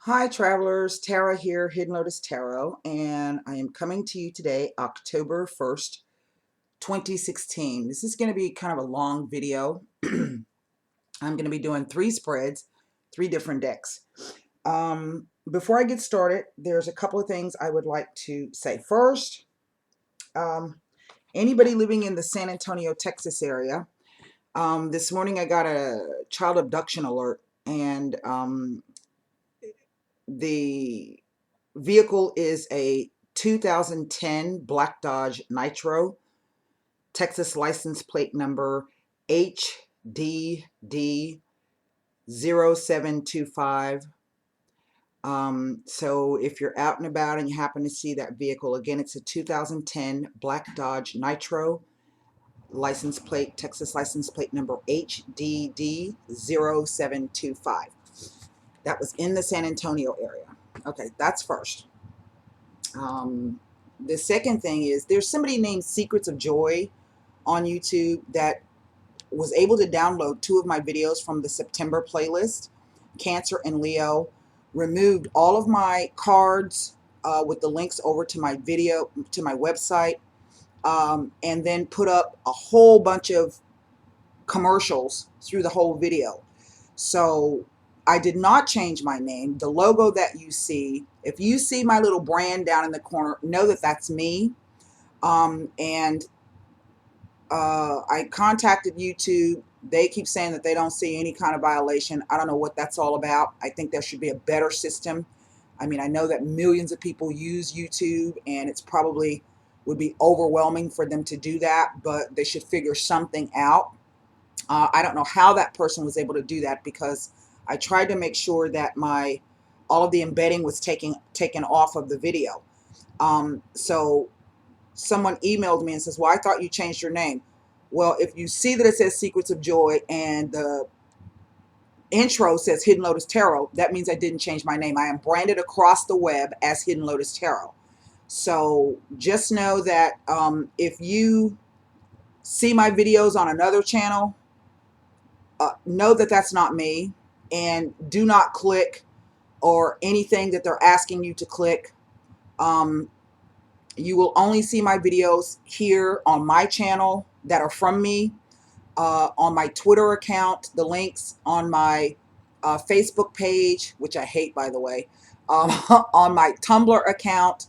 Hi travelers, Tara here, Hiddenlotus Tarot, and I am coming to you today, October 1st, 2016. This is going to be kind of a long video. I'm going to be doing 3 spreads, 3 different decks. Before I get started, there's a couple of things I would like to say. First, anybody living in the San Antonio, Texas area, this morning I got a child abduction alert, and the vehicle is a 2010 Black Dodge Nitro, Texas license plate number HDD0725. So if you're out and about and you happen to see that vehicle, again, it's a 2010 Black Dodge Nitro, license plate, Texas license plate number HDD0725. That was in the San Antonio area. Okay, that's first. The second thing is there's somebody named Secrets of Joy on YouTube that was able to download 2 of my videos from the September playlist, Cancer and Leo, removed all of my cards with the links over to my video, to my website, and then put up a whole bunch of commercials through the whole video. So I did not change my name. The logo that you see, if you see my little brand down in the corner, know that that's me. And I contacted YouTube. They keep saying that they don't see any kind of violation. I don't know what that's all about. I think there should be a better system. I mean, I know that millions of people use YouTube, and it's probably would be overwhelming for them to do that, but they should figure something out. I don't know how that person was able to do that, because I tried to make sure that all of the embedding was taken off of the video. So someone emailed me and says, well, I thought you changed your name. Well, if you see that it says Secrets of Joy and the intro says Hiddenlotus Tarot, that means I didn't change my name. I am branded across the web as Hiddenlotus Tarot. So just know that if you see my videos on another channel, know that that's not me, and do not click or anything that they're asking you to click. You will only see my videos here on my channel that are from me, on my Twitter account, the links on my Facebook page, which I hate, by the way, on my Tumblr account.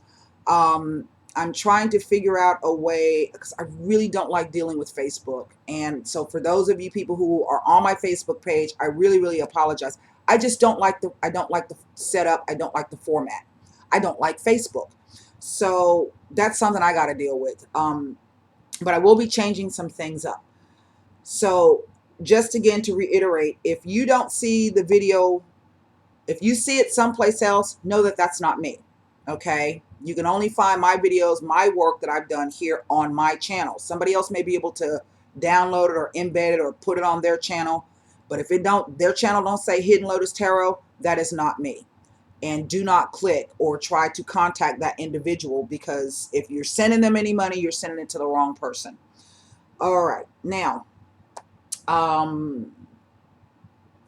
I'm trying to figure out a way, because I really don't like dealing with Facebook. And so for those of you people who are on my Facebook page, I really, really apologize. I just don't like the setup. I don't like the format. I don't like Facebook. So that's something I got to deal with. But I will be changing some things up. So just again to reiterate, if you don't see the video, if you see it someplace else, know that that's not me. Okay? You can only find my videos, my work that I've done here on my channel. Somebody else may be able to download it or embed it or put it on their channel. But if their channel don't say Hiddenlotus Tarot, that is not me. And do not click or try to contact that individual, because if you're sending them any money, you're sending it to the wrong person. All right. Now,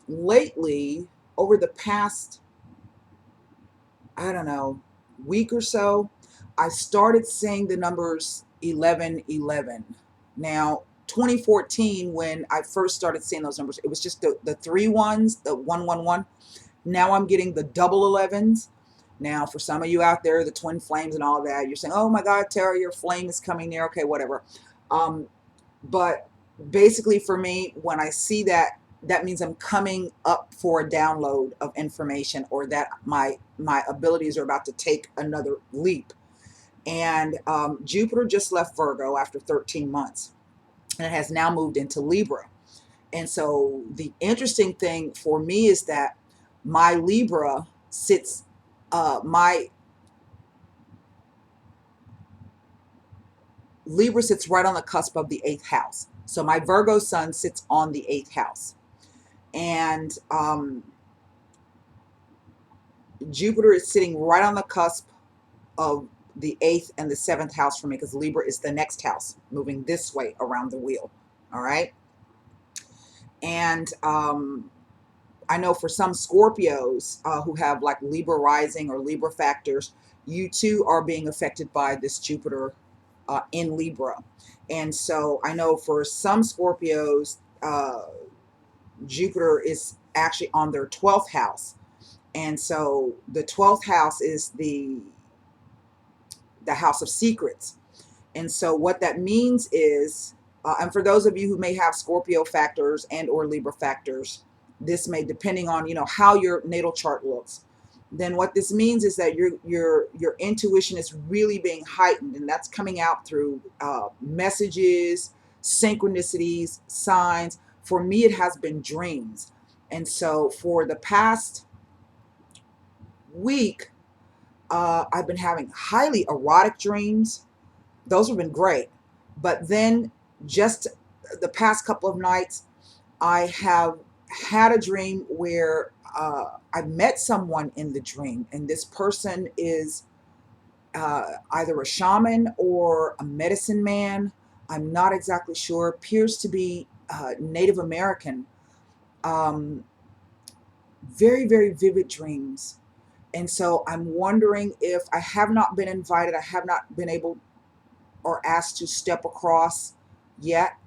lately, over the past, I don't know, week or so, I started seeing the numbers 1111. Now, 2014, when I first started seeing those numbers, it was just the 3 ones, the 111. Now I'm getting the double 11s. Now, for some of you out there, the twin flames and all that, you're saying, oh my God, Tara, your flame is coming near. Okay, whatever. But basically for me, when I see that, that means I'm coming up for a download of information, or that my abilities are about to take another leap. And Jupiter just left Virgo after 13 months, and it has now moved into Libra. And so the interesting thing for me is that my Libra sits, my Libra sits right on the cusp of the 8th house. So my Virgo sun sits on the 8th house. And Jupiter is sitting right on the cusp of the 8th and the 7th house for me, because Libra is the next house, moving this way around the wheel. All right. And I know for some Scorpios who have like Libra rising or Libra factors, you too are being affected by this Jupiter in Libra. And so I know for some Scorpios, Jupiter is actually on their 12th house. And so the 12th house is the house of secrets. And so what that means is, and for those of you who may have Scorpio factors and or Libra factors, this may, depending on, you know, how your natal chart looks, then what this means is that your intuition is really being heightened, and that's coming out through messages, synchronicities, signs. For me, it has been dreams. And so for the past week, I've been having highly erotic dreams. Those have been great. But then just the past couple of nights, I have had a dream where I met someone in the dream, and this person is either a shaman or a medicine man. I'm not exactly sure. Appears to be Native American. Um, very, very vivid dreams. And so I'm wondering, if I have not been invited, I have not been able or asked to step across yet.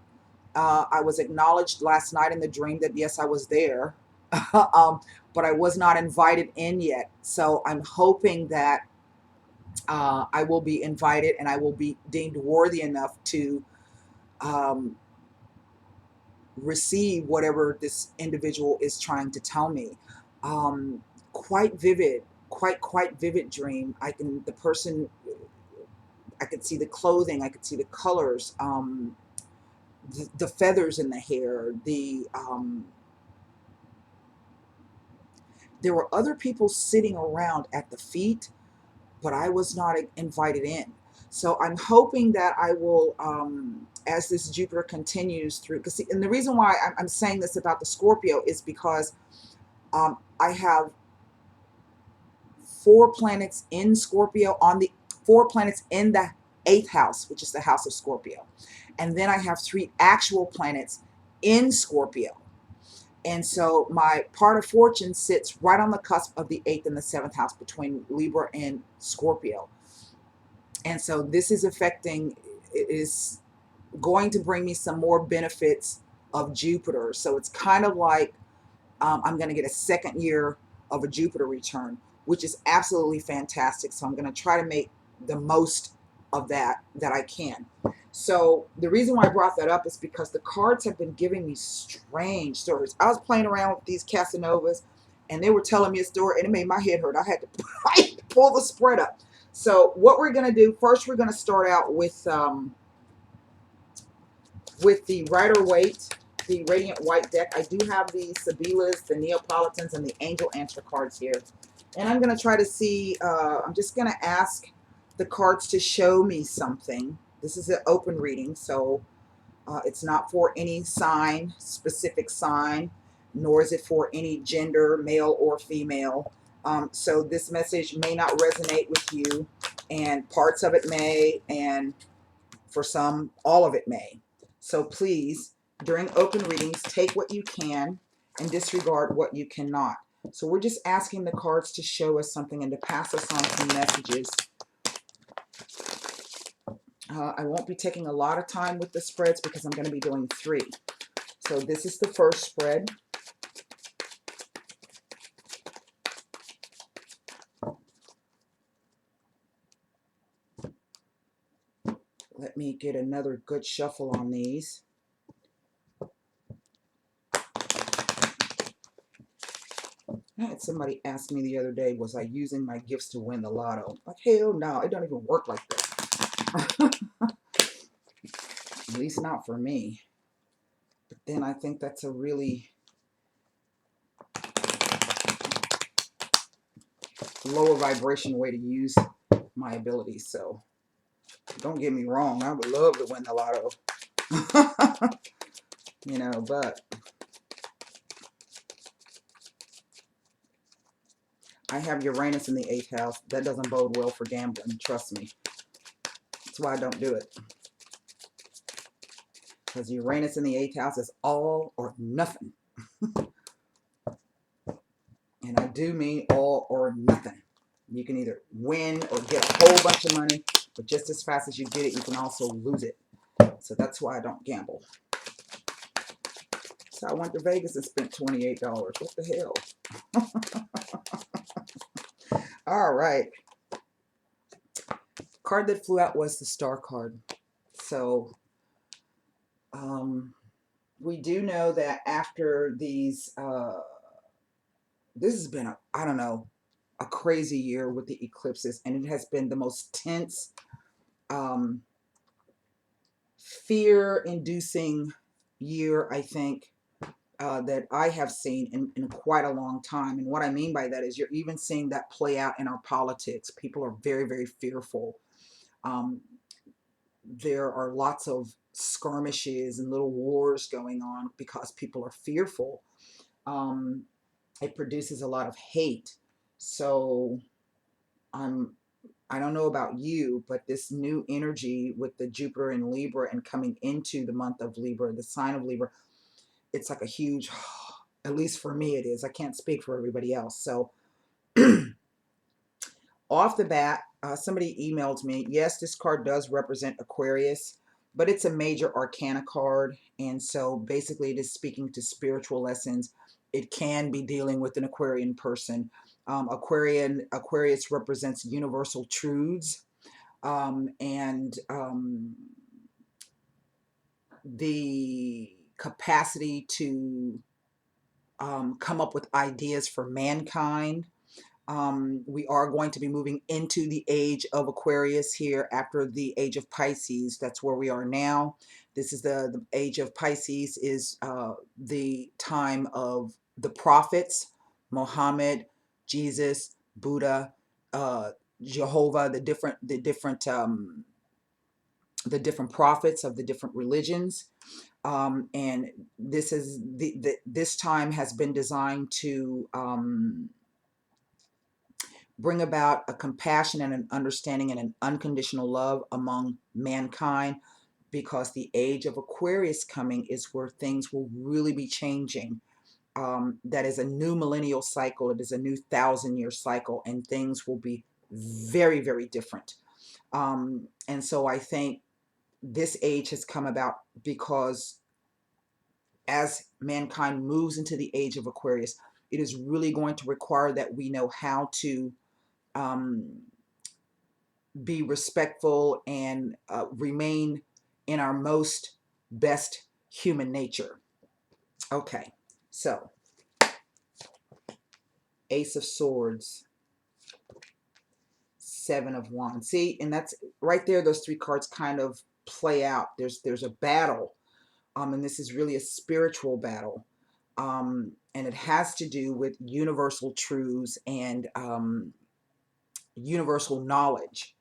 I was acknowledged last night in the dream that yes, I was there, but I was not invited in yet. So I'm hoping that I will be invited and I will be deemed worthy enough to um, receive whatever this individual is trying to tell me. Quite vivid, quite vivid dream. The person, I could see the clothing, I could see the colors, the feathers in the hair, there were other people sitting around at the feet, but I was not invited in. So I'm hoping that I will, as this Jupiter continues through, and the reason why I'm saying this about the Scorpio is because I have 4 planets in Scorpio, on the 4 planets in the 8th house, which is the house of Scorpio. And then I have 3 actual planets in Scorpio. And so my part of fortune sits right on the cusp of the 8th and the 7th house, between Libra and Scorpio. And so this is is going to bring me some more benefits of Jupiter. So it's kind of like I'm going to get a second year of a Jupiter return, which is absolutely fantastic. So I'm going to try to make the most of that I can. So the reason why I brought that up is because the cards have been giving me strange stories. I was playing around with these Casanovas, and they were telling me a story, and it made my head hurt. I had to pull the spread up. So what we're going to do, first we're going to start out with the Rider-Waite, the Radiant White deck. I do have the Sibilas, the Neapolitans, and the Angel Answer cards here. And I'm going to try to see, I'm just going to ask the cards to show me something. This is an open reading, so it's not for any sign, specific sign, nor is it for any gender, male or female. So this message may not resonate with you, and parts of it may, and for some, all of it may. So please, during open readings, take what you can and disregard what you cannot. So we're just asking the cards to show us something and to pass us on some messages. I won't be taking a lot of time with the spreads because I'm going to be doing 3. So this is the first spread. Let me get another good shuffle on these. I had somebody ask me the other day, was I using my gifts to win the lotto? Like, hell no, it don't even work like that. At least not for me. But then I think that's a really lower vibration way to use my abilities. So don't get me wrong, I would love to win the lotto. You know, but I have Uranus in the 8th house. That doesn't bode well for gambling, trust me. That's why I don't do it. Because Uranus in the 8th house is all or nothing. And I do mean all or nothing. You can either win or get a whole bunch of money, but just as fast as you get it, you can also lose it. So that's why I don't gamble. So I went to Vegas and spent $28. What the hell? All right. Card that flew out was the Star card. So we do know that after these, this has been, I don't know, a crazy year with the eclipses, and it has been the most tense, fear-inducing year, I think, that I have seen in quite a long time. And what I mean by that is you're even seeing that play out in our politics. People are very, very fearful. There are lots of skirmishes and little wars going on because people are fearful. It produces a lot of hate. So I don't know about you, but this new energy with the Jupiter in Libra and coming into the month of Libra, the sign of Libra, it's like a huge, at least for me it is. I can't speak for everybody else. So off the bat, somebody emailed me. Yes, this card does represent Aquarius, but it's a major arcana card. And so basically it is speaking to spiritual lessons. It can be dealing with an Aquarian person. Aquarius represents universal truths, and the capacity to come up with ideas for mankind. We are going to be moving into the age of Aquarius here after the age of Pisces. That's where we are now. This is the age of Pisces is the time of the prophets, Muhammad, Jesus, Buddha, Jehovah, the different prophets of the different religions. And this is this time has been designed to bring about a compassion and an understanding and an unconditional love among mankind, because the age of Aquarius coming is where things will really be changing. That is a new millennial cycle. It is a new 1,000-year cycle, and things will be very, very different. And so I think this age has come about because as mankind moves into the age of Aquarius, it is really going to require that we know how to be respectful and remain in our most best human nature. Okay, so Ace of Swords, Seven of Wands. See, and that's right there. Those three cards kind of play out. There's a battle, and this is really a spiritual battle, and it has to do with universal truths and universal knowledge.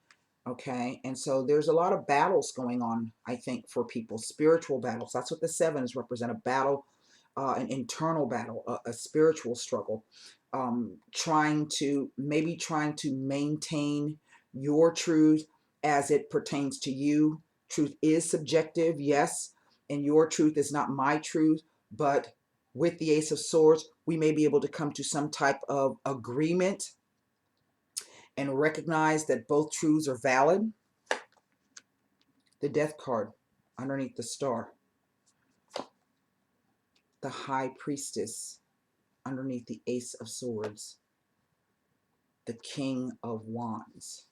Okay, and so there's a lot of battles going on, I think, for people, spiritual battles. That's what the sevens represent, a battle, an internal battle, a spiritual struggle, trying to maintain your truth as it pertains to you. Truth is subjective, yes, and your truth is not my truth, but with the Ace of Swords, we may be able to come to some type of agreement and recognize that both truths are valid. The Death card underneath the star. The High Priestess underneath the Ace of Swords. The King of Wands.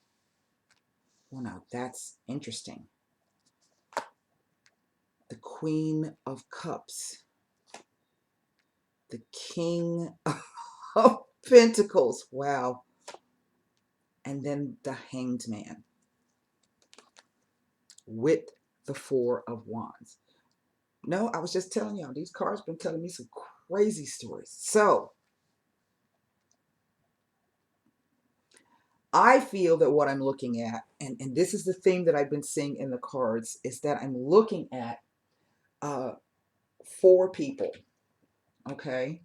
Well, now that's interesting. The Queen of Cups. The King of Pentacles. Wow. And then the Hanged Man with the Four of Wands. No, I was just telling y'all, these cards been telling me some crazy stories. So I feel that what I'm looking at, and this is the theme that I've been seeing in the cards, is that I'm looking at four people, okay?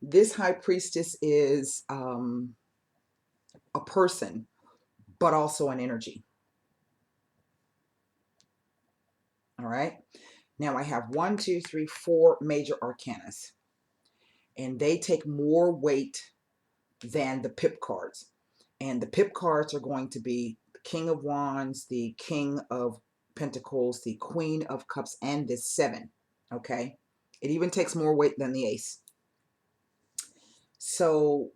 This High Priestess is a person, but also an energy, all right? Now I have 1, 2, 3, 4 major arcanas, and they take more weight than the pip cards. And the pip cards are going to be the King of Wands, the King of Pentacles, the Queen of Cups, and the 7. Okay? It even takes more weight than the Ace. So,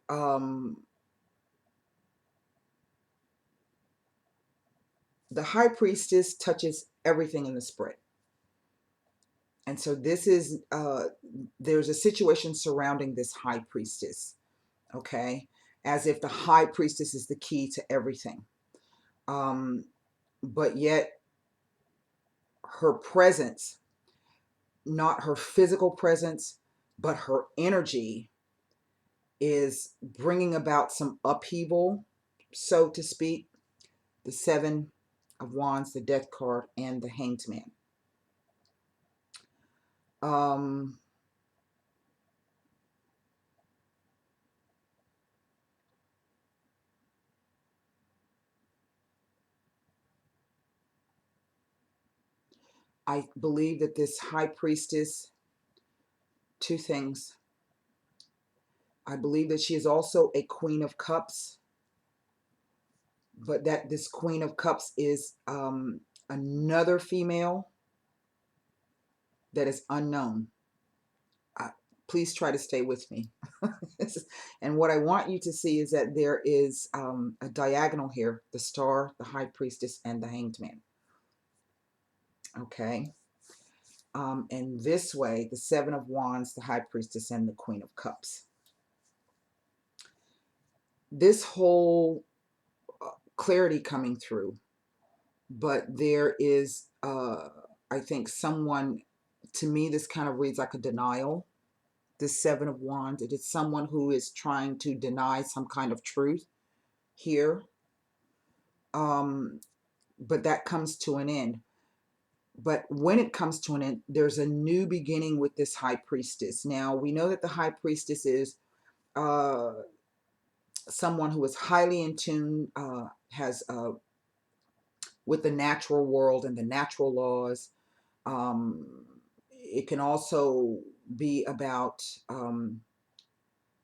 the High Priestess touches everything in the spread. And so this is, there's a situation surrounding this High Priestess, okay? As if the High Priestess is the key to everything. But yet her presence, not her physical presence, but her energy is bringing about some upheaval, so to speak. The 7 of Wands, the Death card, and the Hanged Man. I believe that this High Priestess, two things. I believe that she is also a Queen of Cups, but that this Queen of Cups is another female that is unknown. Please try to stay with me. And what I want you to see is that there is a diagonal here, the Star, the High Priestess, and the Hanged Man. Okay. And this way, the 7 of Wands, the High Priestess, and the Queen of Cups. This whole clarity coming through, but there is, I think, someone, to me, this kind of reads like a denial. The 7 of Wands, it is someone who is trying to deny some kind of truth here. But that comes to an end. But when it comes to an end, there's a new beginning with this High Priestess. Now, we know that the High Priestess is someone who is highly in tune, has with the natural world and the natural laws. It can also be about,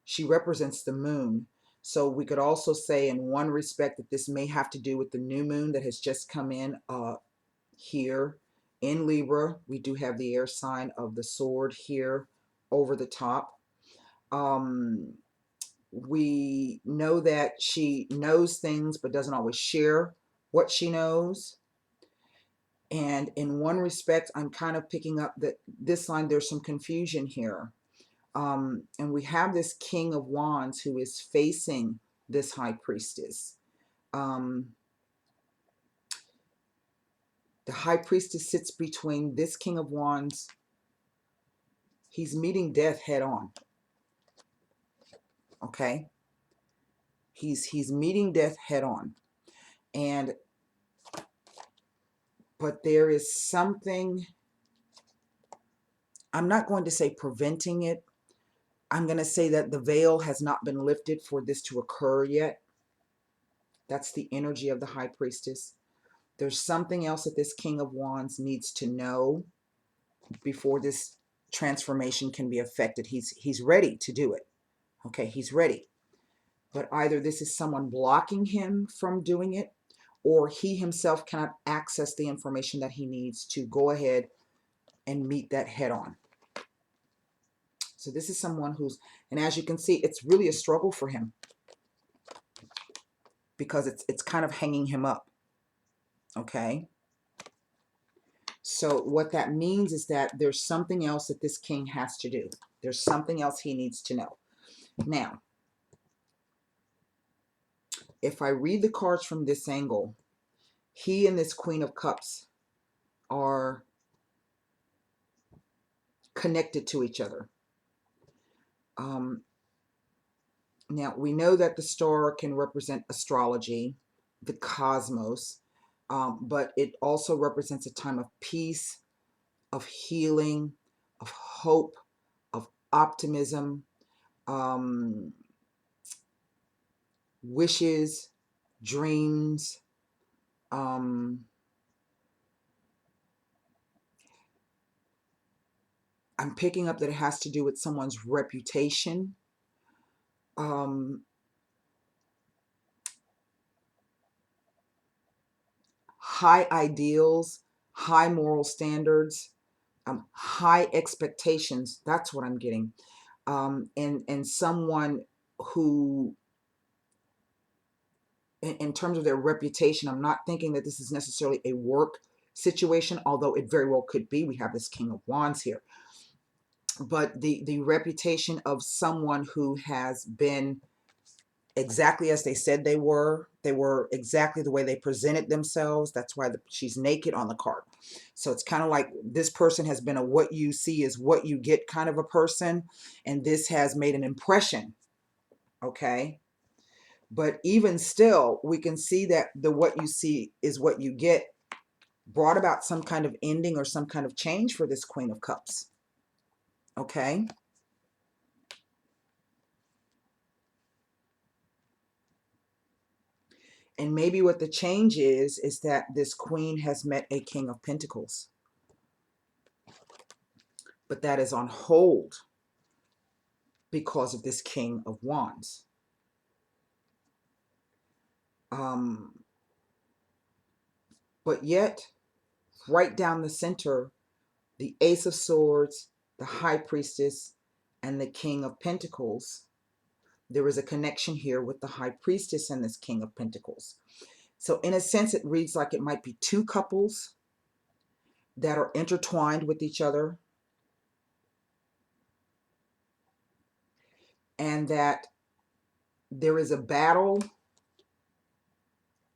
she represents the moon. So we could also say in one respect that this may have to do with the new moon that has just come in here in Libra. We do have the air sign of the sword here over the top. We know that she knows things but doesn't always share what she knows. And in one respect, I'm kind of picking up that this line, there's some confusion here. And we have this King of Wands who is facing this High Priestess. The High Priestess sits between this King of Wands. He's meeting death head on. Okay? He's meeting death head on. But there is something, I'm not going to say preventing it. I'm going to say that the veil has not been lifted for this to occur yet. That's the energy of the High Priestess. There's something else that this King of Wands needs to know before this transformation can be effected. He's ready to do it. Okay, he's ready. But either this is someone blocking him from doing it, or he himself cannot access the information that he needs to go ahead and meet that head on. So this is someone who's, and as you can see, it's really a struggle for him because it's kind of hanging him up. Okay. So what that means is that there's something else that this king has to do. There's something else he needs to know. Now, if I read the cards from this angle, he and this Queen of Cups are connected to each other. Now, we know that the star can represent astrology, the cosmos, but it also represents a time of peace, of healing, of hope, of optimism, wishes, dreams. I'm picking up that it has to do with someone's reputation. High ideals, high moral standards, high expectations. That's what I'm getting. And someone who, in terms of their reputation, I'm not thinking that this is necessarily a work situation, although it very well could be. We have this King of Wands here. But the reputation of someone who has been exactly as they said they were. They were exactly the way they presented themselves. That's why she's naked on the card. So it's kind of like this person has been a what you see is what you get kind of a person. And this has made an impression. Okay. But even still, we can see that the what you see is what you get brought about some kind of ending or some kind of change for this Queen of Cups. Okay. And maybe what the change is that this queen has met a King of Pentacles. But that is on hold because of this King of Wands. But yet, right down the center, the Ace of Swords, the High Priestess, and the King of Pentacles. There is a connection here with the High Priestess and this King of Pentacles. So in a sense, it reads like it might be two couples that are intertwined with each other, and that there is a battle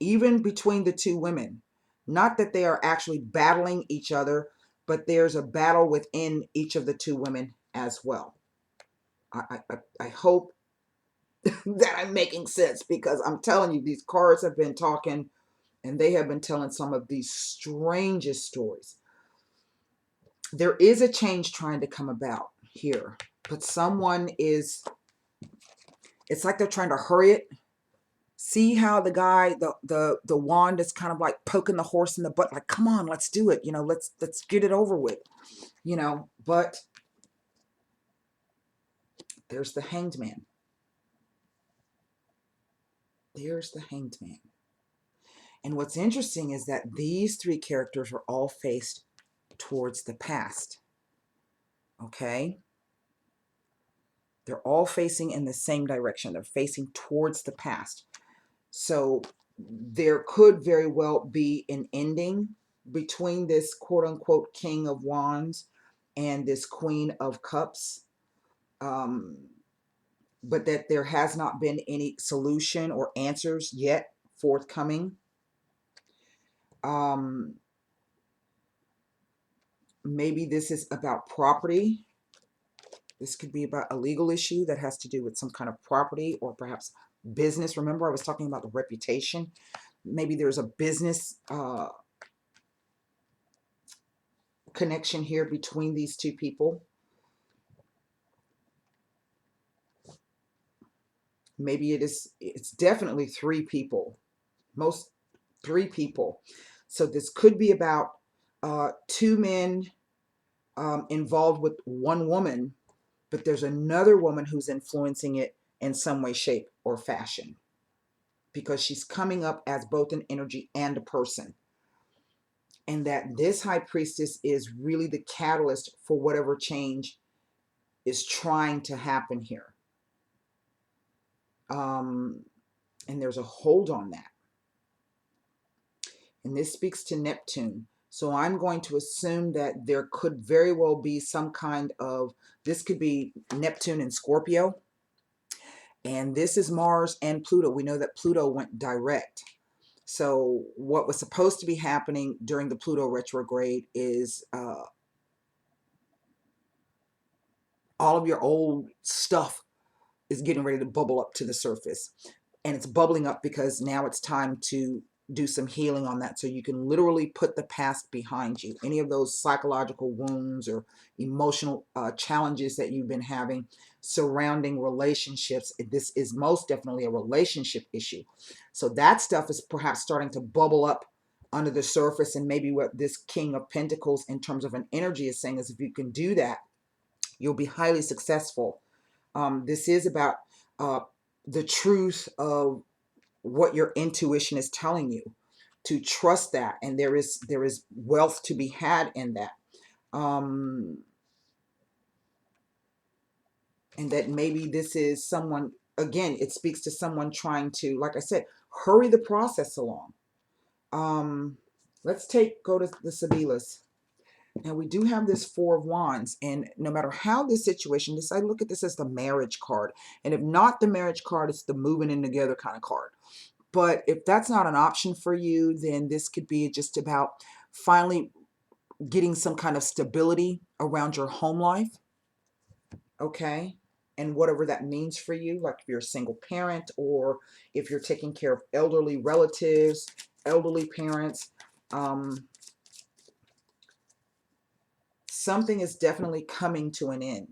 even between the two women. Not that they are actually battling each other, but there's a battle within each of the two women as well. I hope that I'm making sense, because I'm telling you, these cards have been talking and they have been telling some of these strangest stories. There is a change trying to come about here, but someone is, it's like they're trying to hurry it. See how the guy, the wand is kind of like poking the horse in the butt, like, come on, let's do it. You know, let's get it over with, you know. But there's the Hanged Man. There's the Hanged Man. And what's interesting is that these three characters are all faced towards the past. Okay? They're all facing in the same direction. They're facing towards the past. So there could very well be an ending between this quote-unquote King of Wands and this Queen of Cups. But that there has not been any solution or answers yet forthcoming. Maybe this is about property. This could be about a legal issue that has to do with some kind of property or perhaps business. Remember, I was talking about the reputation. Maybe there's a business connection here between these two people. Maybe it's definitely three people. Most three people. So this could be about two men involved with one woman, but there's another woman who's influencing it in some way, shape, or fashion, because she's coming up as both an energy and a person. And that this High Priestess is really the catalyst for whatever change is trying to happen here. And there's a hold on that. And this speaks to Neptune. So I'm going to assume that there could very well be some kind of, this could be Neptune and Scorpio. And this is Mars and Pluto. We know that Pluto went direct. So what was supposed to be happening during the Pluto retrograde is all of your old stuff is getting ready to bubble up to the surface. And it's bubbling up because now it's time to do some healing on that, so you can literally put the past behind you. Any of those psychological wounds or emotional challenges that you've been having surrounding relationships, this is most definitely a relationship issue. So that stuff is perhaps starting to bubble up under the surface. And maybe what this King of Pentacles in terms of an energy is saying is, if you can do that, You'll be highly successful. This is about the truth of what your intuition is telling you, to trust that, and there is wealth to be had in that. Um, and that maybe this is someone, again, it speaks to someone trying to, like I said, hurry the process along. Um, let's go to the Sabilas. Now we do have this Four of Wands, and no matter how this situation, I look at this as the marriage card. And if not the marriage card, it's the moving in together kind of card. But if that's not an option for you, then this could be just about finally getting some kind of stability around your home life, okay? And whatever that means for you, like if you're a single parent or if you're taking care of elderly relatives, elderly parents, something is definitely coming to an end.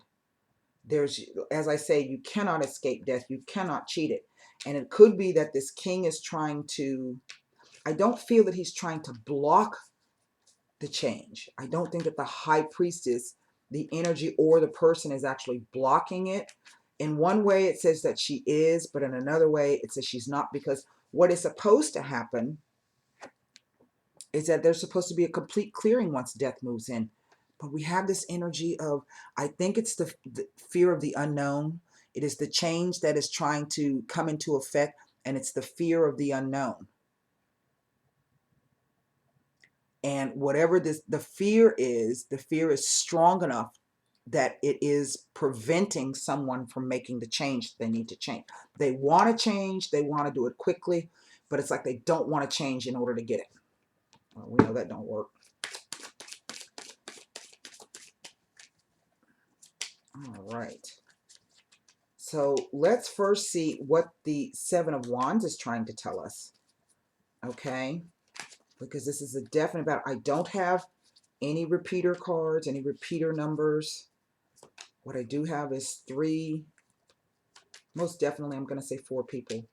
There's, as I say, you cannot escape death. You cannot cheat it. And it could be that this king is trying to, I don't feel that he's trying to block the change. I don't think that the high priestess, the energy or the person is actually blocking it. In one way, it says that she is, but in another way, it says she's not, because what is supposed to happen is that there's supposed to be a complete clearing once death moves in. But we have this energy of, I think it's the fear of the unknown. It is the change that is trying to come into effect, and it's the fear of the unknown. And whatever the fear is strong enough that it is preventing someone from making the change they need to change. They want to change, they want to do it quickly, but it's like they don't want to change in order to get it. Well, we know that don't work. All right. So let's first see what the Seven of Wands is trying to tell us. Okay? Because this is a definite about, I don't have any repeater cards, any repeater numbers. What I do have is 3, most definitely I'm going to say 4 people.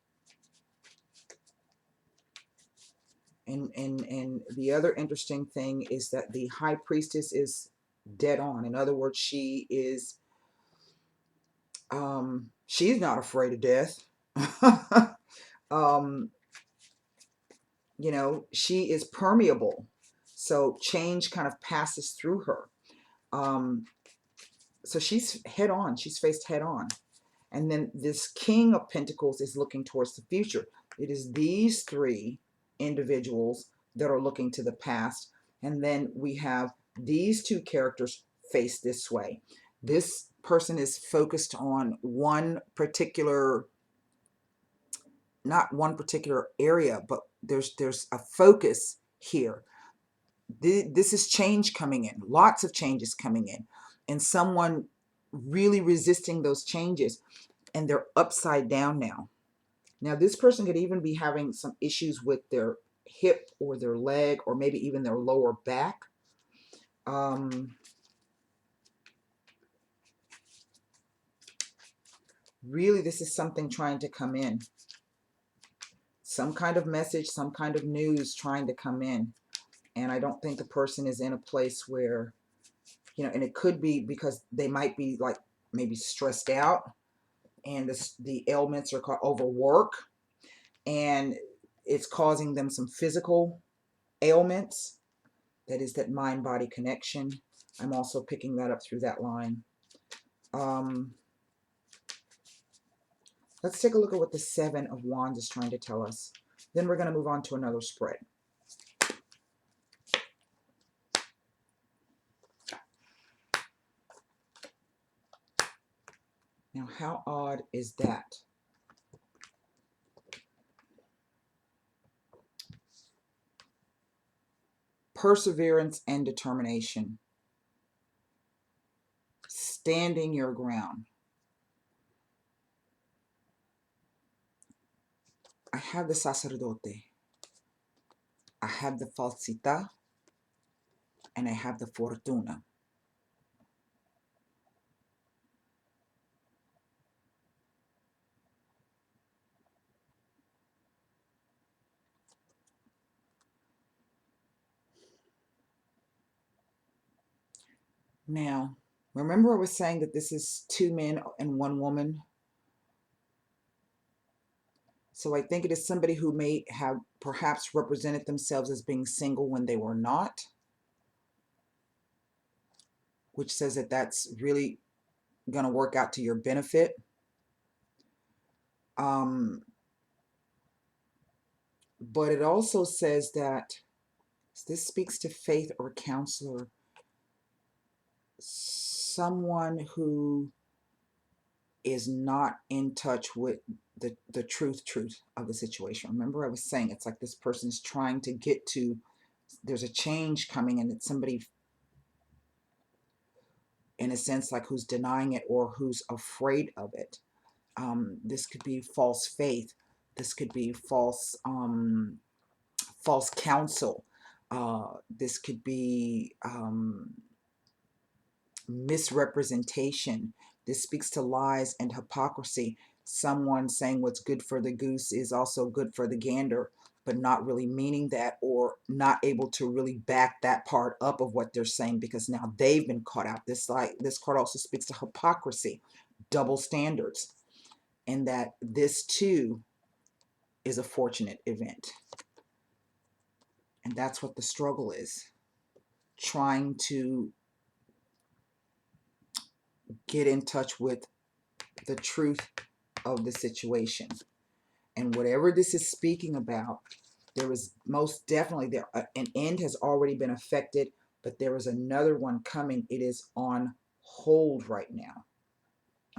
And the other interesting thing is that the high priestess is dead on. In other words, she is, she's not afraid of death. You know, she is permeable. So change kind of passes through her. So she's head on. She's faced head on. And then this King of Pentacles is looking towards the future. It is these 3 individuals that are looking to the past. And then we have these 2 characters face this way. This person is focused on one particular, not one particular area, but there's a focus here. This is change coming in, lots of changes coming in, and someone really resisting those changes, and they're upside down now. Now, this person could even be having some issues with their hip or their leg or maybe even their lower back. Really, this is something trying to come in. Some kind of message, some kind of news trying to come in. And I don't think the person is in a place where, you know, and it could be because they might be like maybe stressed out, and the ailments are called overwork, and it's causing them some physical ailments. That is that mind-body connection. I'm also picking that up through that line. Let's take a look at what the Seven of Wands is trying to tell us. Then we're going to move on to another spread. Now, how odd is that? Perseverance and determination. Standing your ground. I have the sacerdote. I have the falsita. And I have the fortuna. Now, Remember I was saying that this is 2 men and 1 woman? So I think it is somebody who may have perhaps represented themselves as being single when they were not, which says that that's really going to work out to your benefit. But it also says that this speaks to faith or counselor, someone who is not in touch with the truth of the situation. Remember I was saying it's like this person is trying to get to, there's a change coming, and it's somebody in a sense like who's denying it or who's afraid of it. This could be false faith. This could be false counsel. This could be misrepresentation. This speaks to lies and hypocrisy. Someone saying what's good for the goose is also good for the gander, but not really meaning that, or not able to really back that part up of what they're saying because now they've been caught out. This card also speaks to hypocrisy, double standards, and that this too is a fortunate event. And that's what the struggle is. Trying to get in touch with the truth of the situation. And whatever this is speaking about, there is most definitely an end has already been affected, but there is another one coming. It is on hold right now.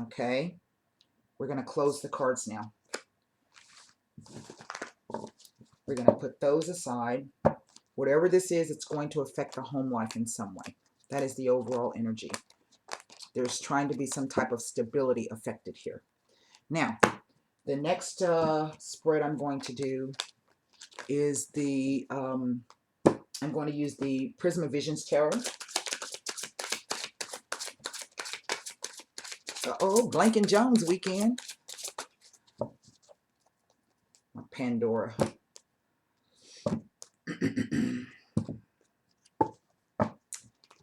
Okay? We're going to close the cards now. We're going to put those aside. Whatever this is, it's going to affect the home life in some way. That is the overall energy. There's trying to be some type of stability affected here. Now, the next spread I'm going to do is the, I'm going to use the Prism of Visions Tarot. Uh-oh, Blank and Jones weekend. Pandora.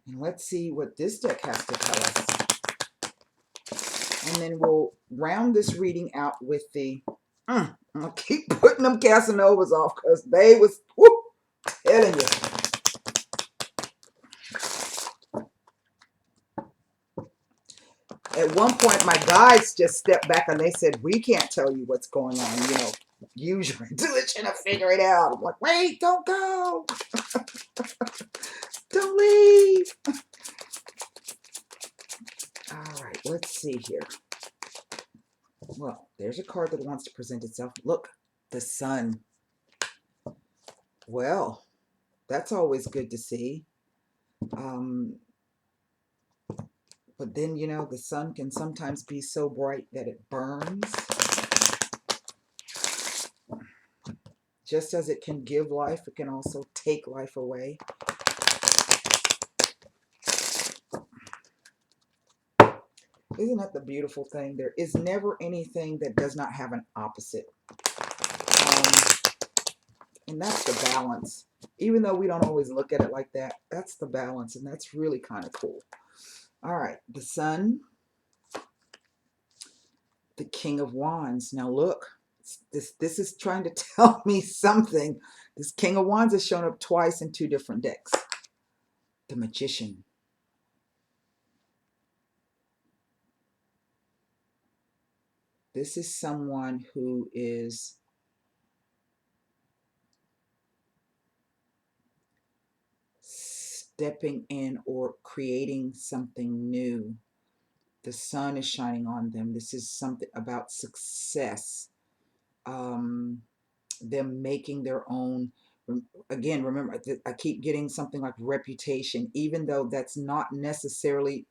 And let's see what this deck has to tell us. And then we'll round this reading out with the, I'm going to keep putting them Casanovas off because they was, whoop, telling you. At one point, my guides just stepped back and they said, we can't tell you what's going on. You know, use your intuition to figure it out. I'm like, wait, don't go. Don't leave. All right, let's see here. Well, there's a card that wants to present itself. Look, the sun. Well, that's always good to see. But then, you know, the sun can sometimes be so bright that it burns. Just as it can give life, it can also take life away. Isn't that the beautiful thing? There is never anything that does not have an opposite. And that's the balance. Even though we don't always look at it like that, that's the balance. And that's really kind of cool. All right, the sun, the King of Wands. Now look, this is trying to tell me something. This King of Wands has shown up twice in 2 different decks. The Magician. This is someone who is stepping in or creating something new. The sun is shining on them. This is something about success. Them making their own. Again, remember, I keep getting something like reputation, even though that's not necessarily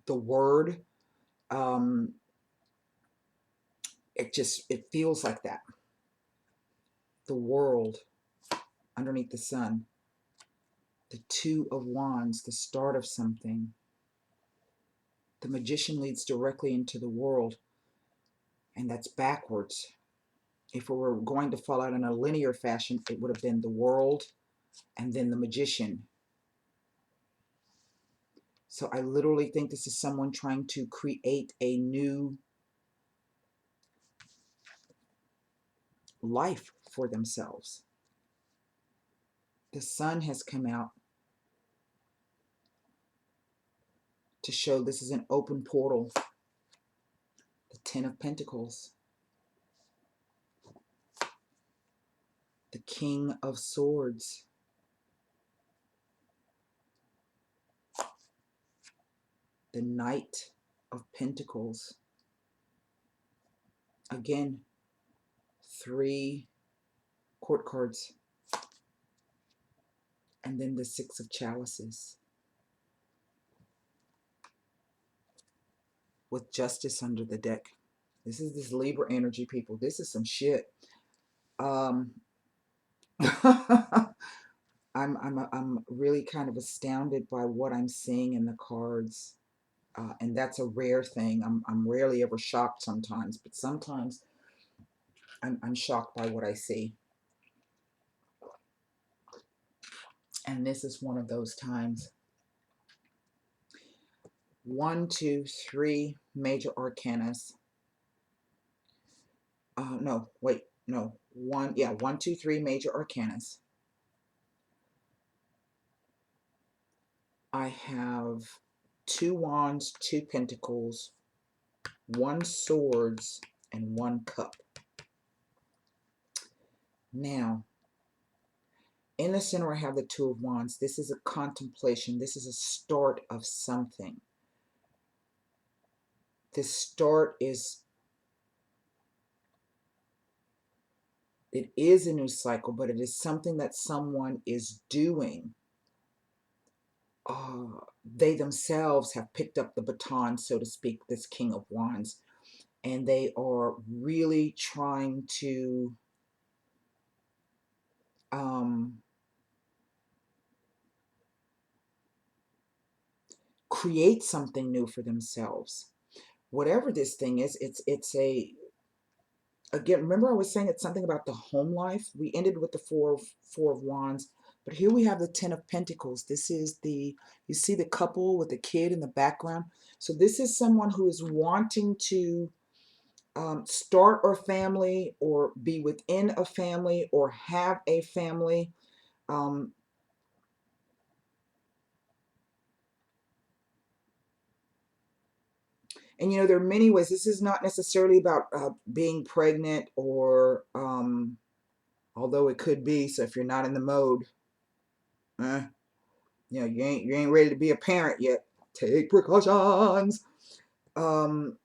the word. It feels like that. The world underneath the sun. The 2 of Wands, the start of something. The Magician leads directly into the world, and that's backwards. If we were going to fall out in a linear fashion, it would have been the world and then the Magician. So I literally think this is someone trying to create a new life for themselves. The sun has come out to show this is an open portal. The Ten of Pentacles. The King of Swords. The Knight of Pentacles. Again, 3 court cards. And then the 6 of Chalices. With Justice under the deck. This is this Libra energy, people. This is some shit. I'm really kind of astounded by what I'm seeing in the cards. And that's a rare thing. I'm rarely ever shocked sometimes, but sometimes I'm shocked by what I see. And this is one of those times. 1, 2, 3 major arcanas. No, wait, no. 1, 2, 3 major arcanas. I have 2 wands, 2 pentacles, 1 swords, and 1 cup. Now, in the center I have the 2 of wands. This is a contemplation. This is a start of something. This start is, it is a new cycle, but it is something that someone is doing. They themselves have picked up the baton, so to speak, this King of Wands, and they are really trying to create something new for themselves. Whatever this thing is, it's a, again, remember I was saying it's something about the home life. We ended with the four of wands, but here we have the 10 of pentacles. This is the, you see the couple with the kid in the background. So this is someone who is wanting to start a family, or be within a family, or have a family. And, you know, there are many ways. This is not necessarily about being pregnant, or, although it could be. So if you're not in the mode, you know, you ain't ready to be a parent yet. Take precautions. The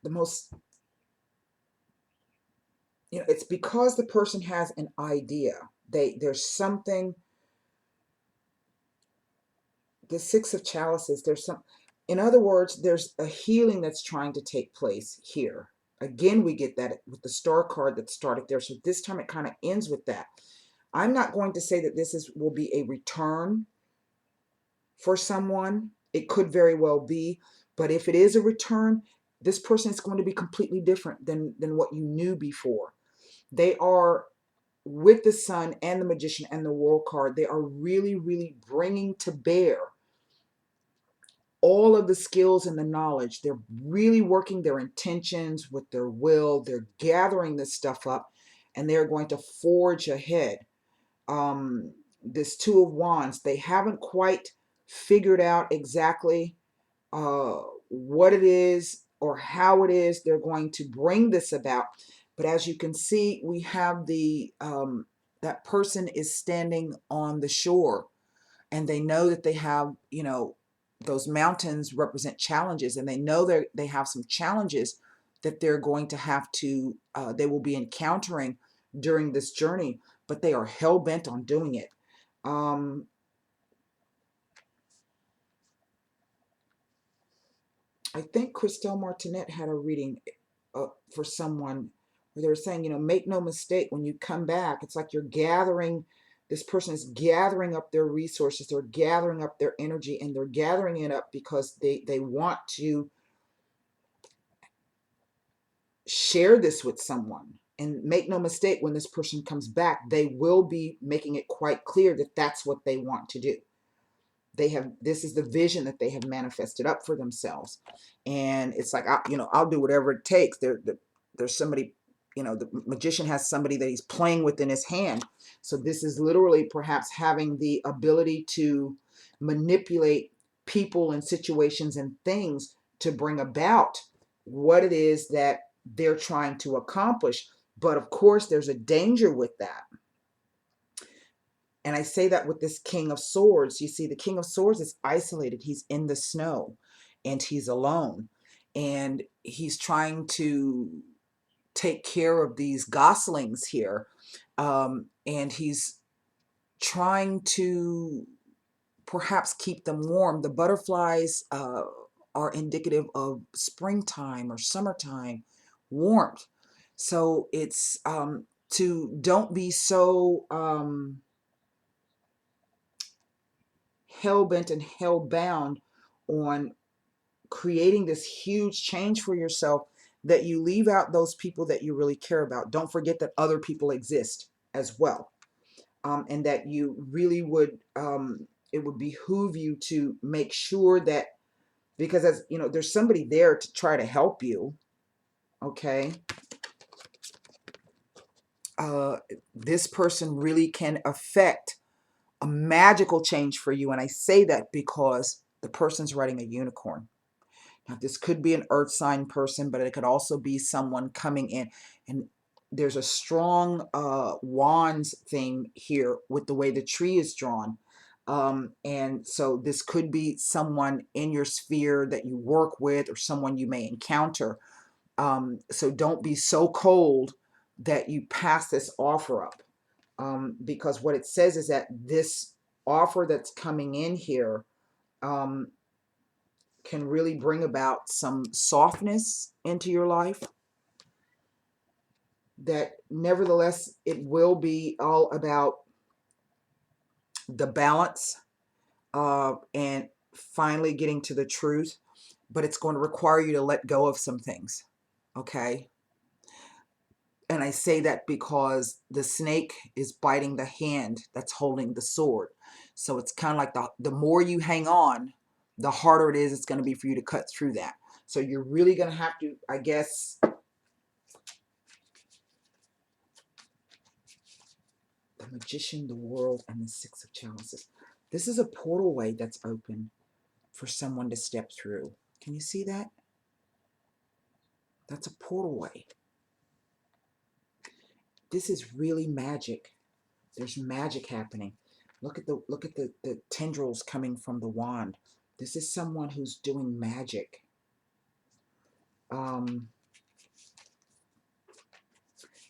most, you know, it's because the person has an idea. There's something. The 6 of Chalices, there's some, in other words, there's a healing that's trying to take place here. Again, we get that with the Star card that started there. So this time it kind of ends with that. I'm not going to say that this will be a return for someone. It could very well be. But if it is a return, this person is going to be completely different than what you knew before. They are, with the Sun and the Magician and the World card, they are really, really bringing to bear all of the skills and the knowledge. They're really working their intentions with their will. They're gathering this stuff up, and they're going to forge ahead. This 2 of Wands, they haven't quite figured out exactly what it is or how it is they're going to bring this about. But as you can see, we have the that person is standing on the shore, and they know that they have, you know, those mountains represent challenges, and they know they have some challenges that they're going to have to, they will be encountering during this journey, but they are hell-bent on doing it. I think Christelle Martinet had a reading for someone where they were saying, you know, make no mistake, when you come back, it's like you're gathering, this person is gathering up their resources, they're gathering up their energy, and they're gathering it up because they want to share this with someone. And make no mistake, when this person comes back, they will be making it quite clear that that's what they want to do. this is the vision that they have manifested up for themselves. And it's like, I'll do whatever it takes. There's somebody, the magician has somebody that he's playing with in his hand. So this is literally perhaps having the ability to manipulate people and situations and things to bring about what it is that they're trying to accomplish. But of course, there's a danger with that. And I say that with this King of Swords. You see, the King of Swords is isolated. He's in the snow and he's alone. And he's trying to take care of these goslings here. And he's trying to perhaps keep them warm. The butterflies are indicative of springtime or summertime warmth. So it's to don't be so hell-bent and hell-bound on creating this huge change for yourself that you leave out those people that you really care about. Don't forget that other people exist as well. And that you really would, it would behoove you to make sure that, because as you know, there's somebody there to try to help you, okay? This person really can affect a magical change for you. And I say that because the person's riding a unicorn. Now, this could be an earth sign person, but it could also be someone coming in. And there's a strong wands theme here with the way the tree is drawn. And so this could be someone in your sphere that you work with or someone you may encounter. So don't be so cold that you pass this offer up. Because what it says is that this offer that's coming in here can really bring about some softness into your life. That nevertheless, it will be all about the balance and finally getting to the truth. But it's going to require you to let go of some things. Okay? And I say that because the snake is biting the hand that's holding the sword. So it's kind of like the more you hang on, the harder it is it's going to be for you to cut through that. So you're really going to have to, I guess, the Magician, the World, and the Six of Chalices. This is a portal way that's open for someone to step through. Can you see that? That's a portal way. This is really magic. There's magic happening. Look at the tendrils coming from the wand. This is someone who's doing magic. And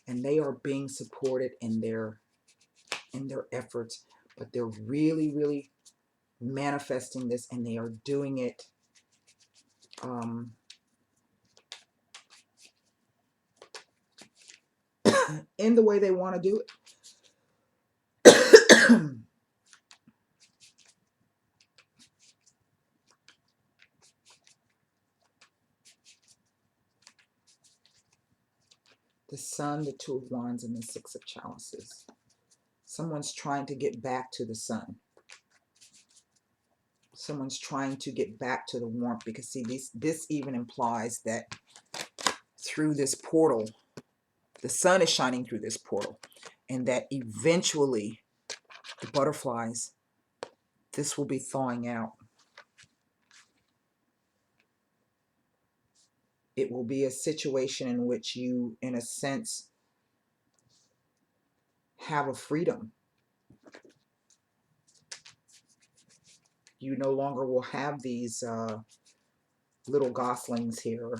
they are being supported in their efforts, but they're really, really manifesting this, and they are doing it in the way they want to do it. The Sun, the Two of Wands, and the Six of Chalices. Someone's trying to get back to the sun. Someone's trying to get back to the warmth, because see, this even implies that through this portal, the sun is shining through this portal, and that eventually the butterflies, this will be thawing out. It will be a situation in which you, in a sense, have a freedom. You no longer will have these little goslings here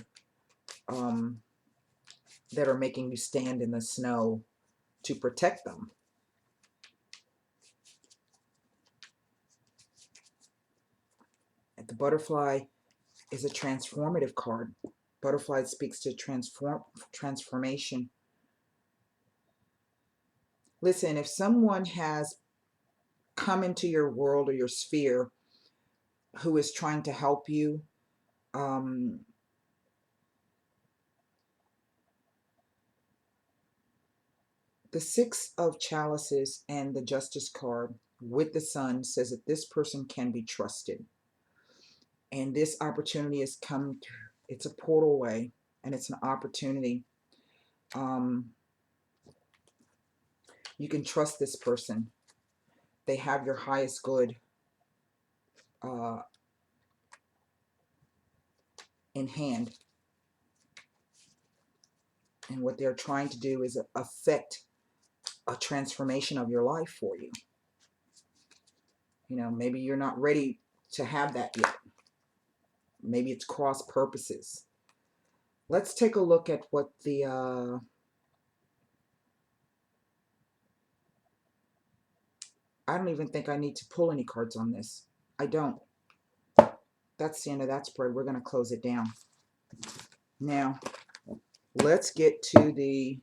that are making you stand in the snow to protect them. And the butterfly is a transformative card. Butterfly speaks to transformation. Listen, if someone has come into your world or your sphere who is trying to help you, the Six of Chalices and the Justice card with the Sun says that this person can be trusted. And this opportunity has come through. It's a portal way, and it's an opportunity. You can trust this person. They have your highest good in hand. And what they're trying to do is affect a transformation of your life for you. You know, maybe you're not ready to have that yet. Maybe it's cross purposes. Let's take a look at what the I don't even think I need to pull any cards on this. I don't. That's the end of that spread. We're going to close it down. Now, let's get to the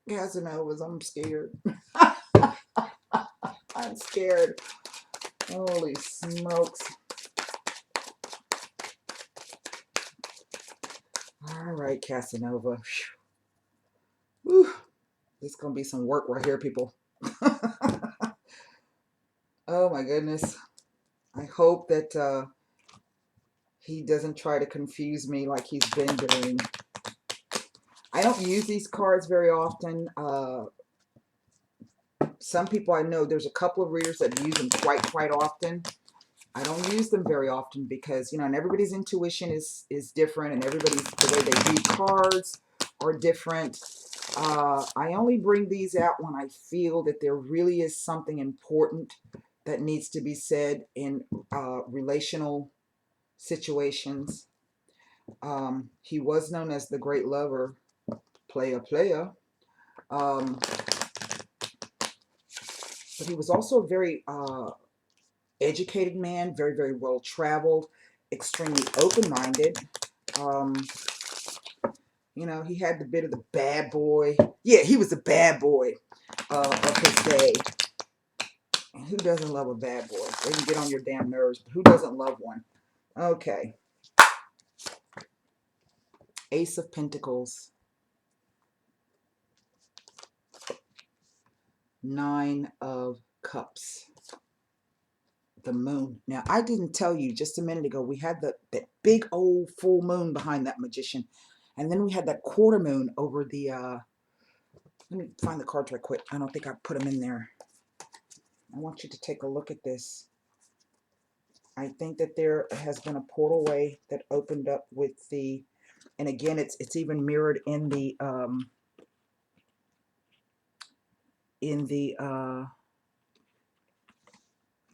Casanovas. I'm scared. I'm scared. Holy smokes. All right, Casanova. Whew. This is going to be some work right here, people. Oh, my goodness. I hope that he doesn't try to confuse me like he's been doing. I don't use these cards very often. Some people I know, there's a couple of readers that use them quite often. I don't use them very often because, you know, and everybody's intuition is different, and everybody's, the way they read cards are different. I only bring these out when I feel that there really is something important that needs to be said in relational situations. He was known as the Great Lover, playa. But he was also a very educated man, very well traveled, extremely open-minded. You know, he had the bit of the bad boy. Yeah, he was the bad boy of his day. And who doesn't love a bad boy? They can get on your damn nerves, but who doesn't love one? Okay. Ace of Pentacles. Nine of Cups. The moon. Now, I didn't tell you just a minute ago, we had that big old full moon behind that magician. And then we had that quarter moon over the, let me find the cards right quick. I don't think I put them in there. I want you to take a look at this. I think that there has been a portal way that opened up with the, and again, it's even mirrored in the,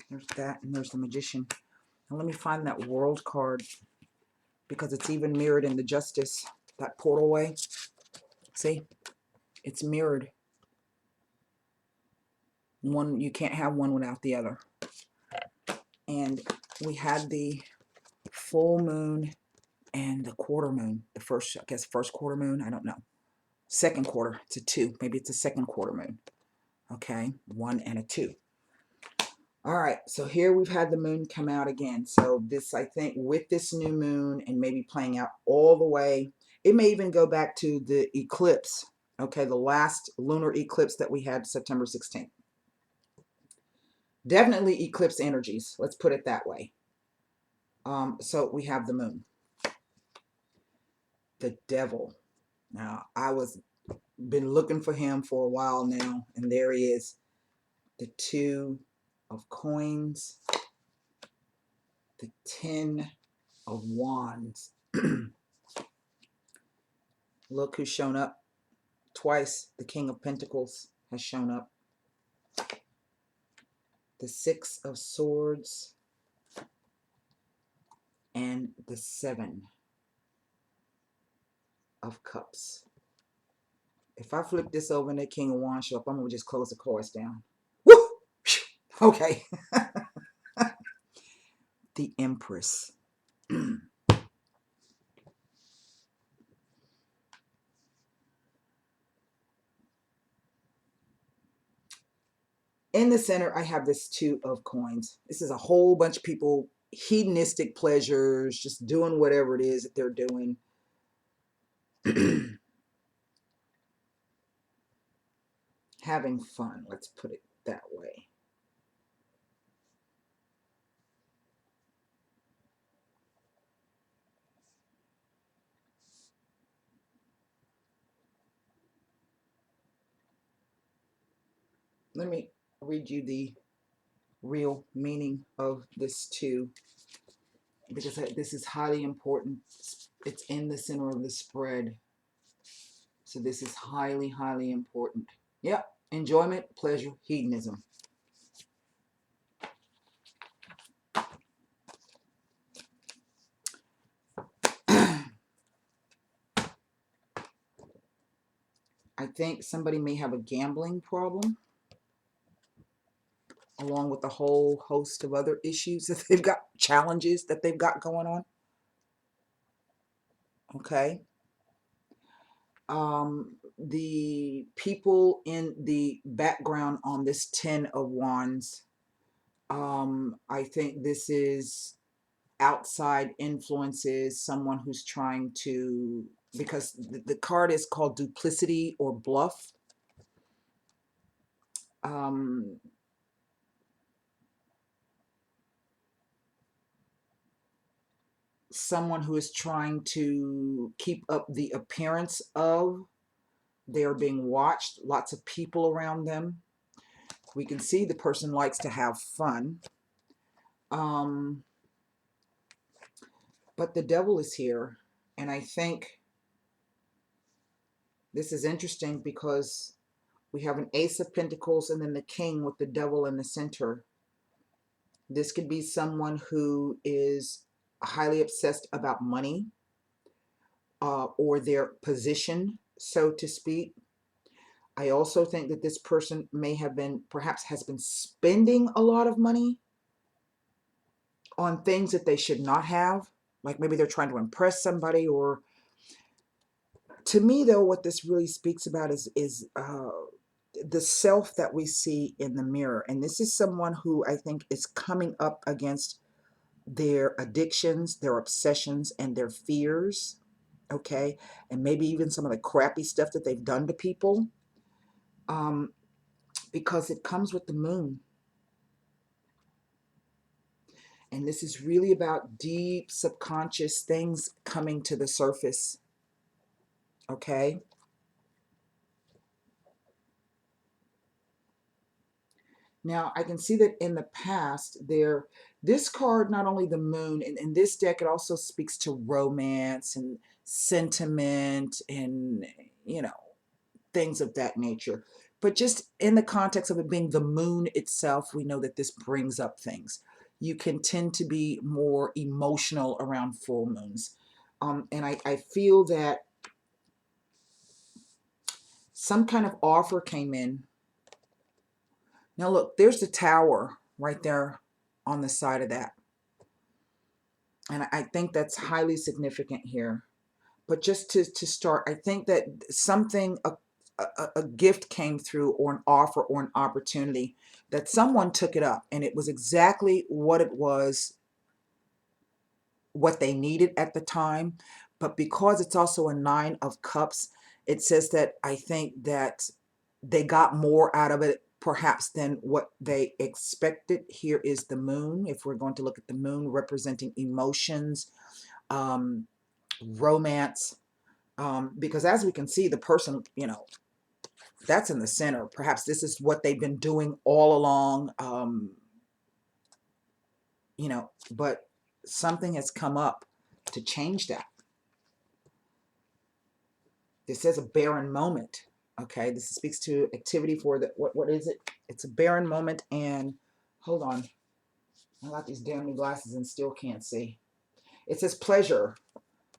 there's that, and there's the magician. Now let me find that world card, because it's even mirrored in the justice, that portal way. See, it's mirrored. One, you can't have one without the other. And we had the full moon and the quarter moon. The first, I guess, first quarter moon. I don't know. Second quarter. It's a 2. Maybe it's a second quarter moon. Okay, 1 and a 2. All right, so here we've had the moon come out again. So this, I think, with this new moon and maybe playing out all the way, it may even go back to the eclipse. Okay, the last lunar eclipse that we had September 16th. Definitely eclipse energies. Let's put it that way. So we have the moon. The devil. Now, I was been looking for him for a while now, and there he is. The 2 of coins. The 10 of wands. Look who's shown up twice. The King of Pentacles has shown up. The 6 of swords. And the 7 of cups. If I flip this over and the King of Wands show up, I'm going to just close the cards down. Woo! Okay. The Empress. In the center, I have this 2 of coins. This is a whole bunch of people, hedonistic pleasures, just doing whatever it is that they're doing. Having fun, let's put it that way. Let me read you the real meaning of this too, because this is highly important. It's in the center of the spread. So this is highly, highly important. Yep. Enjoyment, pleasure, hedonism. I think somebody may have a gambling problem, along with a whole host of other issues that they've got, challenges that they've got going on. Okay. The people in the background on this Ten of Wands, I think this is outside influences, someone who's trying to, because the card is called duplicity or bluff. Um, Someone who is trying to keep up the appearance of they're being watched, lots of people around them. We can see the person likes to have fun. But the devil is here, and I think this is interesting because we have an Ace of Pentacles and then the King with the devil in the center. This could be someone who is highly obsessed about money, or their position, so to speak. I also think that this person may have been, perhaps has been spending a lot of money on things that they should not have. Like maybe they're trying to impress somebody, or to me though, what this really speaks about is the self that we see in the mirror. And this is someone who I think is coming up against their addictions, their obsessions, and their fears. Okay. And maybe even some of the crappy stuff that they've done to people. Because it comes with the moon. And this is really about deep subconscious things coming to the surface. Okay. Now, I can see that in the past, this card, not only the moon, in this deck, it also speaks to romance and sentiment and, you know, things of that nature. But just in the context of it being the moon itself, we know that this brings up things. You can tend to be more emotional around full moons. And I feel that some kind of offer came in. Now look, there's the tower right there on the side of that. And I think that's highly significant here. But just to start, I think that something, a gift came through, or an offer or an opportunity, that someone took it up, and it was exactly what it was, what they needed at the time. But because it's also a Nine of Cups, it says that I think that they got more out of it perhaps than what they expected. Here is the moon. If we're going to look at the moon representing emotions, romance, because as we can see, the person, you know, that's in the center. Perhaps this is what they've been doing all along, you know, but something has come up to change that. This says a barren moment. Okay, this speaks to activity for the, what is it? It's a barren moment. And hold on, I got these damn new glasses and still can't see. It says pleasure,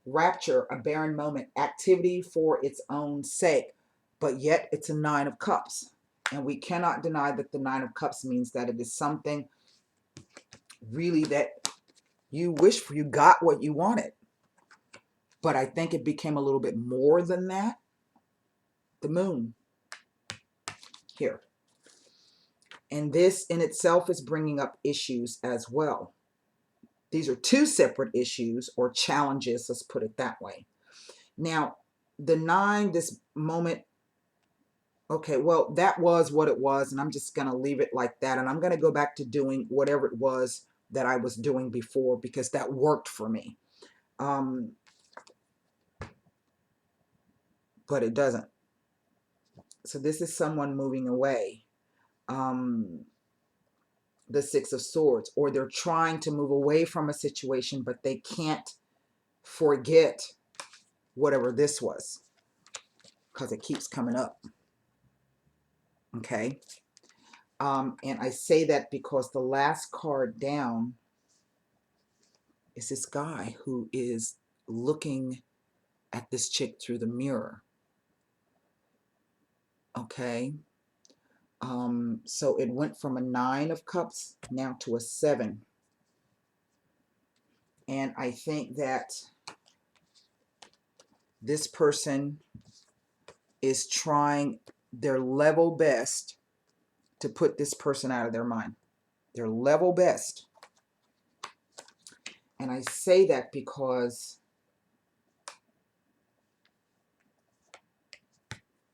rapture, a barren moment, activity for its own sake, but yet it's a Nine of Cups. And we cannot deny that the Nine of Cups means that it is something really that you wish for, you got what you wanted. But I think it became a little bit more than that. The moon here. And this in itself is bringing up issues as well. These are two separate issues or challenges, let's put it that way. Now, the nine, this moment, okay, well, that was what it was, and I'm just going to leave it like that. And I'm going to go back to doing whatever it was that I was doing before, because that worked for me. But it doesn't. So this is someone moving away. the Six of Swords, or they're trying to move away from a situation, but they can't forget whatever this was because it keeps coming up. Okay. And I say that because the last card down is this guy who is looking at this chick through the mirror. Okay. So it went from a 9 of Cups now to a 7. And I think that this person is trying their level best to put this person out of their mind. Their level best. And I say that because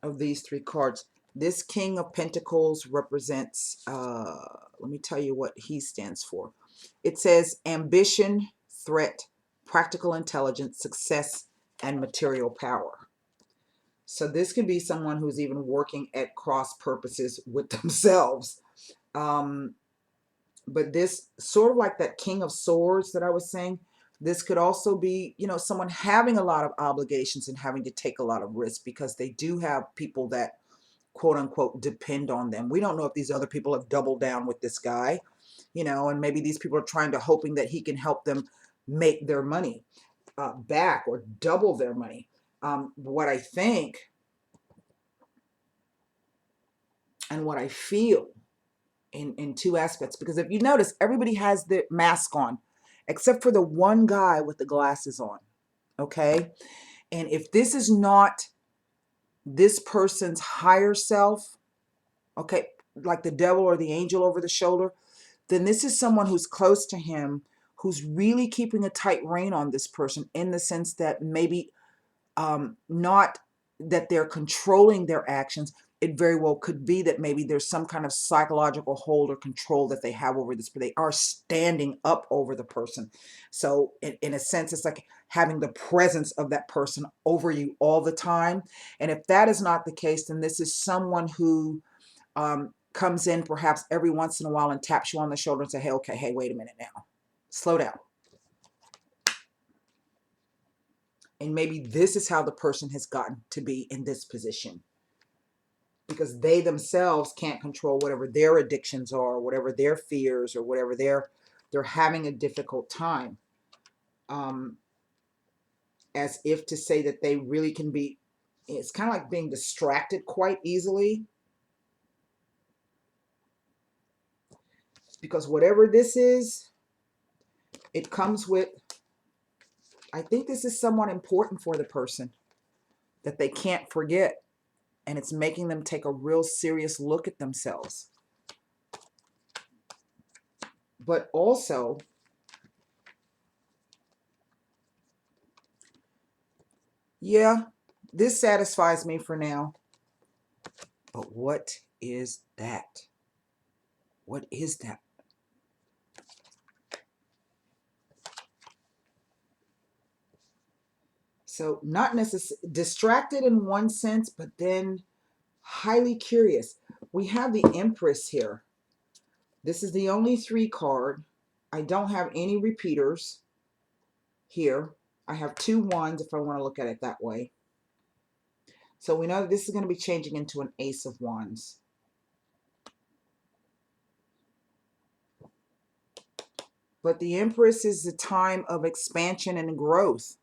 of these 3 cards. This King of Pentacles represents, let me tell you what he stands for. It says ambition, threat, practical intelligence, success, and material power. So this could be someone who's even working at cross purposes with themselves. But this, sort of like that King of Swords that I was saying, this could also be, you know, someone having a lot of obligations and having to take a lot of risks because they do have people that, quote unquote, depend on them. We don't know if these other people have doubled down with this guy, you know, and maybe these people are trying to, hoping that he can help them make their money back or double their money. What I think and what I feel in 2 aspects, because if you notice, everybody has the mask on except for the one guy with the glasses on. Okay. And if this is not this person's higher self, okay, like the devil or the angel over the shoulder, then this is someone who's close to him, who's really keeping a tight rein on this person, in the sense that maybe not that they're controlling their actions. It very well could be that maybe there's some kind of psychological hold or control that they have over this, but they are standing up over the person. So in a sense, it's like having the presence of that person over you all the time. And if that is not the case, then this is someone who comes in perhaps every once in a while and taps you on the shoulder and say, hey, okay, hey, wait a minute now. Slow down. And maybe this is how the person has gotten to be in this position, because they themselves can't control whatever their addictions are, whatever their fears, or whatever they're having a difficult time. As if to say that they really can be, it's kind of like being distracted quite easily. Because whatever this is, it comes with, I think this is somewhat important for the person that they can't forget. And it's making them take a real serious look at themselves. But also, yeah, this satisfies me for now. But what is that? What is that? So not necessarily distracted in one sense, but then highly curious. We have the Empress here. This is the only 3 card. I don't have any repeaters here. I have 2 ones if I want to look at it that way. So we know that this is going to be changing into an Ace of Wands. But the Empress is the time of expansion and growth.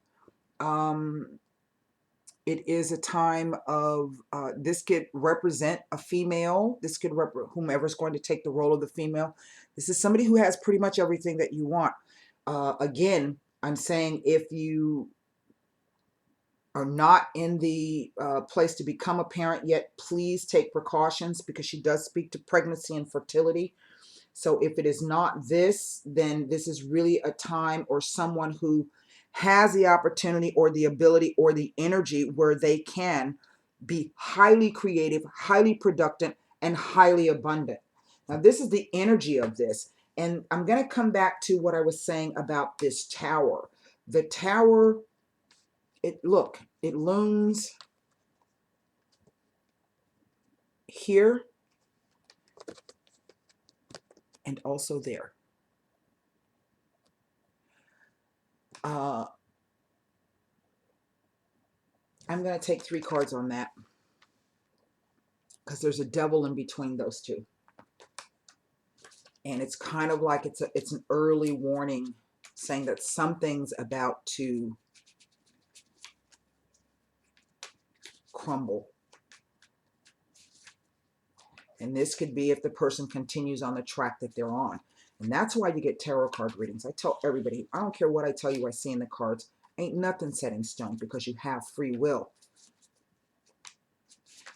It is a time of, this could represent a female. This could represent whomever's going to take the role of the female. This is somebody who has pretty much everything that you want. Again, I'm saying if you are not in the place to become a parent yet, please take precautions, because she does speak to pregnancy and fertility. So if it is not this, then this is really a time, or someone who has the opportunity or the ability or the energy where they can be highly creative, highly productive, and highly abundant. Now, this is the energy of this. And I'm going to come back to what I was saying about this tower. The tower, it looms here. and also there. I'm going to take 3 cards on that because there's a devil in between those two. And it's kind of like it's an early warning saying that something's about to crumble. And this could be if the person continues on the track that they're on. And that's why you get tarot card readings. I tell everybody, I don't care what I tell you I see in the cards. Ain't nothing set in stone because you have free will.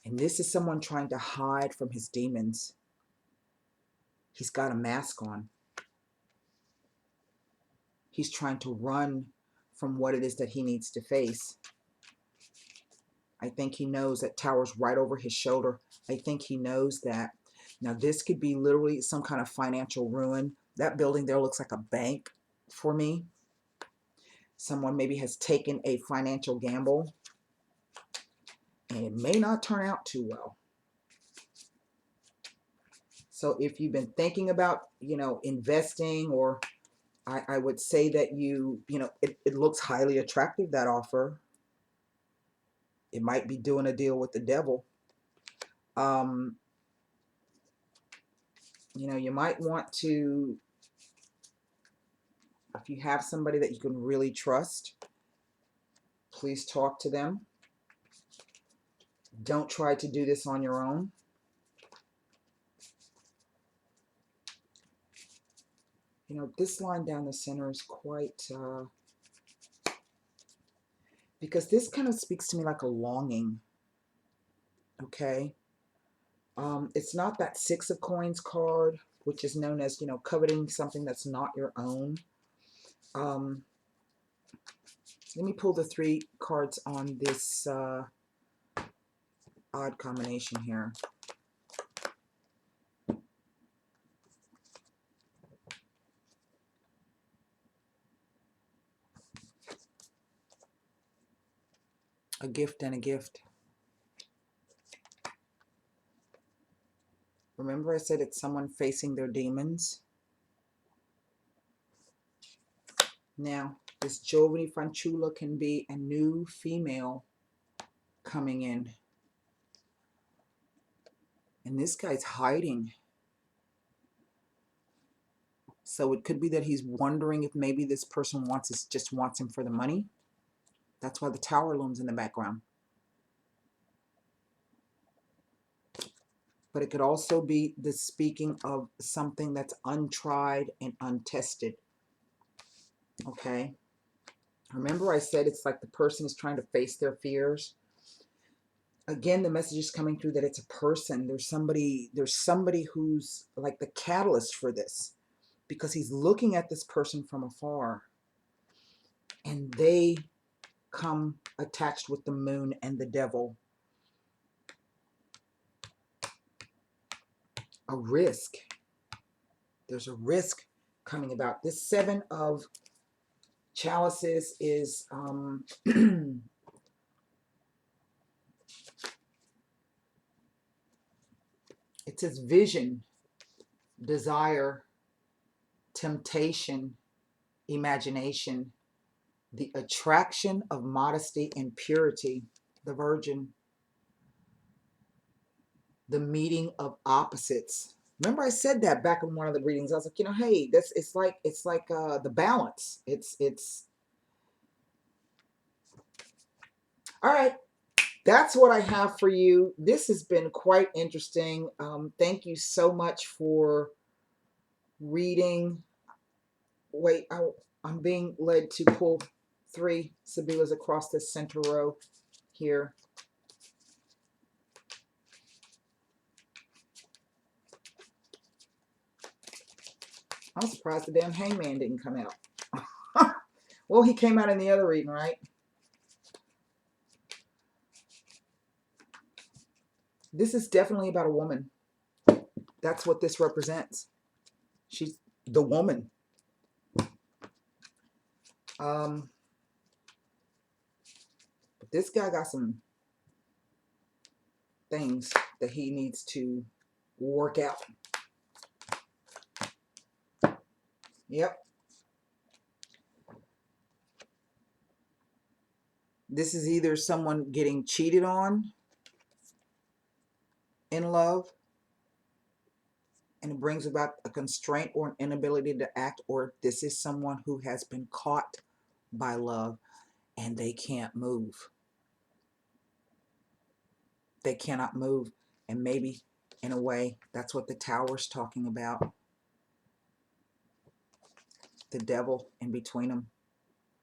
And this is someone trying to hide from his demons. He's got a mask on. He's trying to run from what it is that he needs to face. I think he knows that tower's right over his shoulder. I think he knows that. Now, this could be literally some kind of financial ruin. That building there looks like a bank for me. Someone maybe has taken a financial gamble, and it may not turn out too well. So if you've been thinking about, investing, or I would say that it looks highly attractive, that offer. It might be doing a deal with the devil. You might want to, if you have somebody that you can really trust, please talk to them. Don't try to do this on your own. This line down the center is quite, because this kind of speaks to me like a longing, okay? It's not that 6 of Coins card, which is known as, coveting something that's not your own. Let me pull the 3 cards on this odd combination here. A gift and a gift. Remember I said it's someone facing their demons? Now, this Giovani Fanciulla can be a new female coming in. And this guy's hiding. So it could be that he's wondering if maybe this person just wants him for the money. That's why the tower looms in the background. But it could also be the speaking of something that's untried and untested. Okay? Remember I said it's like the person is trying to face their fears. Again, the message is coming through that it's a person. There's somebody who's like the catalyst for this, because he's looking at this person from afar, and they come attached with the moon and the devil. A risk. There's a risk coming about. This 7 of Chalices is it says vision, desire, temptation, imagination, the attraction of modesty and purity, the Virgin, the meeting of opposites. Remember I said that back in one of the readings. I was like, hey, it's like the balance. It's all right. That's what I have for you. This has been quite interesting. Thank you so much for reading. Wait, I'm being led to pull 3 Sibyllas across this center row here. I'm surprised the damn hangman didn't come out. Well, he came out in the other reading, right? This is definitely about a woman. That's what this represents. She's the woman. But this guy got some things that he needs to work out. Yep. This is either someone getting cheated on in love, and it brings about a constraint or an inability to act, or this is someone who has been caught by love and they can't move. They cannot move. And maybe in a way, that's what the Tower's talking about. The devil in between them,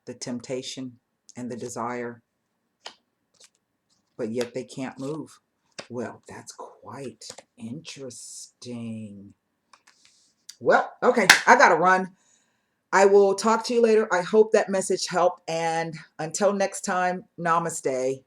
the temptation and the desire, but yet they can't move. Well, that's quite interesting. Well, okay, I gotta run. I will talk to you later. I hope that message helped. And until next time, namaste.